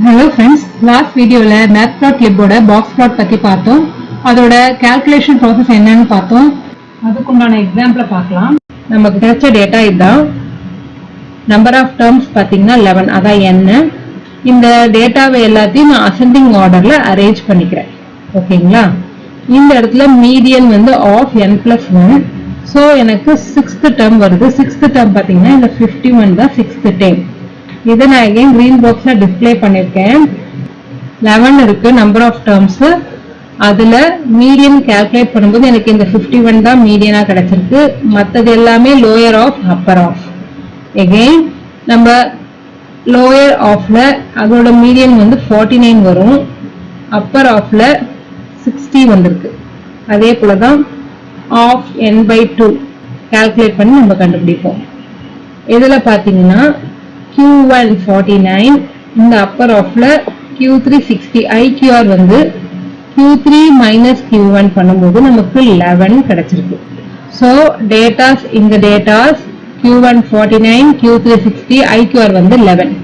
Hello friends, last video la matplotlib oda box plot பத்தி பார்த்தோம். அதோட calculation process என்னன்னு பார்த்தோம். அதுக்குண்டான எக்ஸாம்பிள பார்க்கலாம். நமக்கு கிடைச்ச டேட்டா இதுதான். number of terms பாத்தீங்கன்னா 11. அதான் n. இந்த டேட்டாவை எல்லாத்தையும் நான் ascending orderல arrange பண்ணிக்கிறேன். ஓகேங்களா? இந்த இடத்துல மீடியன் வந்து of n+1. so எனக்கு 6th term வருது. 6th term பாத்தீங்கன்னா இந்த 51 தான் 6th term. இதை நான் again green boxல display பண்ணிருக்கேன். 11 இருக்கு number of terms. அதுல மீடியன் calculate பண்ணும்போது எனக்கு இந்த 51 தான் மீடியனா கிடைச்சிருக்கு. மத்தது எல்லாமே lower of upper of. again நம்ம lower offல அதோட மீடியன் வந்து 49 வரும். upper offல 60 வந்திருக்கு. அதே போலதான் of n/2 calculate பண்ணி நம்ம கண்டுபிடிப்போம். இதுல பாத்தீங்கன்னா Q1 49, இந்த upper offல Q3 60, IQR வந்து Q3 minus Q1 பண்ணும்போது நமக்கு 11 கிடைச்சிருக்கு. So datas இந்த datas Q1 49, Q3 60, IQR வந்து 11.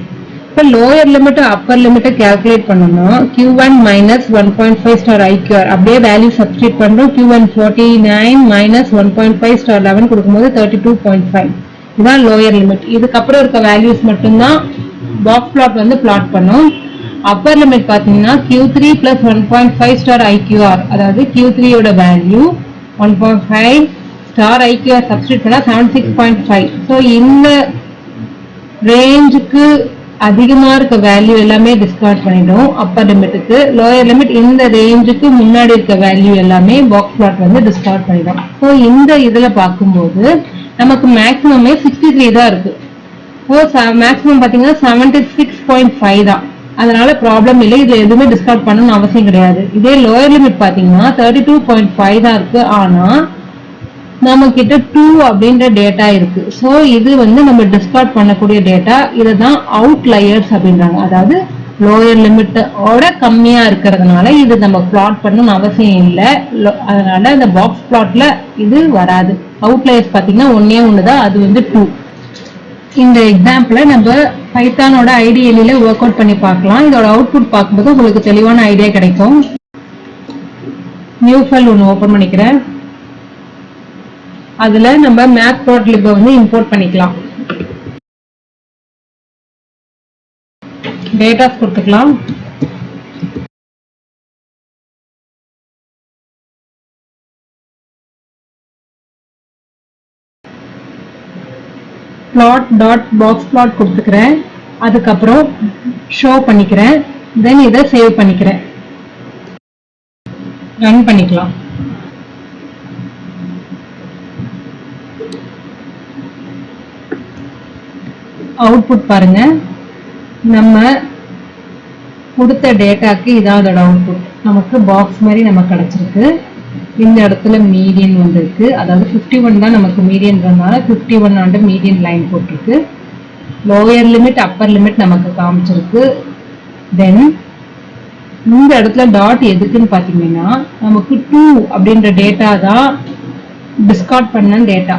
இப்போ lower limit upper limit calculate பண்ணனும். Q1 minus 1.5 star IQR அப்படியே value substitute பண்றோம். Q1 49 minus 1.5 star 11 கொடுக்கும்போது 32.5. இதான் lower limit. இதுக்கு அப்புறம் இருக்க values மட்டும்தான் box plot வந்து plot பண்ணும். upper limit பாத்தீங்கன்னா Q3 plus 1.5 star IQR, அதாவது Q3 ஓட value 1.5 star IQR substitute பண்ணா 76.5. so இந்த ரேஞ்சுக்கு அதிகமா இருக்க வேல்யூ எல்லாமே டிஸ்கார்ட் பண்ணிடும் அப்பர் லிமிட்டுக்கு. லோயர் லிமிட் இந்த ரேஞ்சுக்கு முன்னாடி இருக்க வேல்யூ எல்லாமே பாக்ஸ் பிளாட் வந்து டிஸ்கார்ட் பண்ணிடும். ஸோ இந்த இதுல பார்க்கும்போது நமக்கு மேக்ஸிமமே 63 தான் இருக்கு. மேக்ஸிமம் பாத்தீங்கன்னா 76.5 தான். அதனால ப்ராப்ளம் இல்லை, இதுல எதுவுமே டிஸ்கார்ட் பண்ணணும்னு அவசியம் கிடையாது. இதே லோயர் லிமிட் பாத்தீங்கன்னா 32.5 தான் இருக்கு. ஆனா நம்ம கிட்ட 2 அப்படின்ற டேட்டா இருக்கு. சோ இது வந்து நம்ம டிஸ்கார்ட் பண்ணக்கூடிய டேட்டா. இதுதான் அவுட்லயர்ஸ் அப்படின்றாங்க. அதாவது லோயர் லிமிட்டோட கம்மியா இருக்கிறதுனால இது நம்ம பிளாட் பண்ணணும்னு அவசியம் இல்லை. அதனால இந்த பாக்ஸ் பிளாட்ல இது வராது. அவுட்லயர்ஸ் பாத்தீங்கன்னா ஒண்ணு தான், அது வந்து 2. இந்த எக்ஸாம்பிள நம்ம பைத்தானோட ஐடிஎல்ல ஒர்க் அவுட் பண்ணி பார்க்கலாம். இதோட அவுட்புட் பார்க்கும்போது உங்களுக்கு தெளிவான ஐடியா கிடைக்கும். நியூ ஃபைல் ஒன்று ஓபன் பண்ணிக்கிறேன். அதுல நம்ம matplotlib வந்து இம்போர்ட் பண்ணிக்கலாம். டேட்டாஸ் கொடுத்துக்கலாம். plot.boxplot கொடுத்துக்கிறேன். அதுக்கப்புறம் ஷோ பண்ணிக்கிறேன். தென் இதை சேவ் பண்ணிக்கிறேன். ரன் பண்ணிக்கலாம். அவுட்புட் பாருங்க. நம்ம கொடுத்த டேட்டாக்கு இதான் அதோட அவுட்புட். நமக்கு பாக்ஸ் மாதிரி நமக்கு கிடைச்சிருக்கு. இந்த இடத்துல மீடியன் வந்திருக்கு. அதாவது 51 தான் நமக்கு மீடியன்றதுனால 51 ஆண்டு மீடியன் லைன் போட்டிருக்கு. லோயர் லிமிட் அப்பர் லிமிட் நமக்கு காமிச்சிருக்கு. தென் இந்த இடத்துல டாட் எதுக்குன்னு பாத்தீங்கன்னா நமக்கு 2 அப்படின்ற டேட்டா தான் டிஸ்கார்ட் பண்ண டேட்டா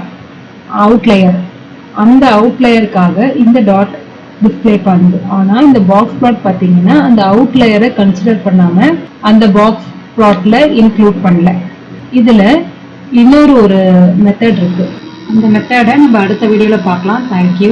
அவுட்லயர். அந்த அவுட்லயருக்காக இந்த டாட் டிஸ்பிளே பண்ணுது. ஆனா இந்த பாக்ஸ் பிளாட் பாத்தீங்கன்னா அந்த அவுட்லயரை கன்சிடர் பண்ணாம அந்த பாக்ஸ் பிளாட்ல இன்க்ளூட் பண்ணல. இதுல இன்னொரு மெத்தட் இருக்கு. அந்த மெத்தடை நம்ம அடுத்த வீடியோல பார்க்கலாம். தேங்க்யூ.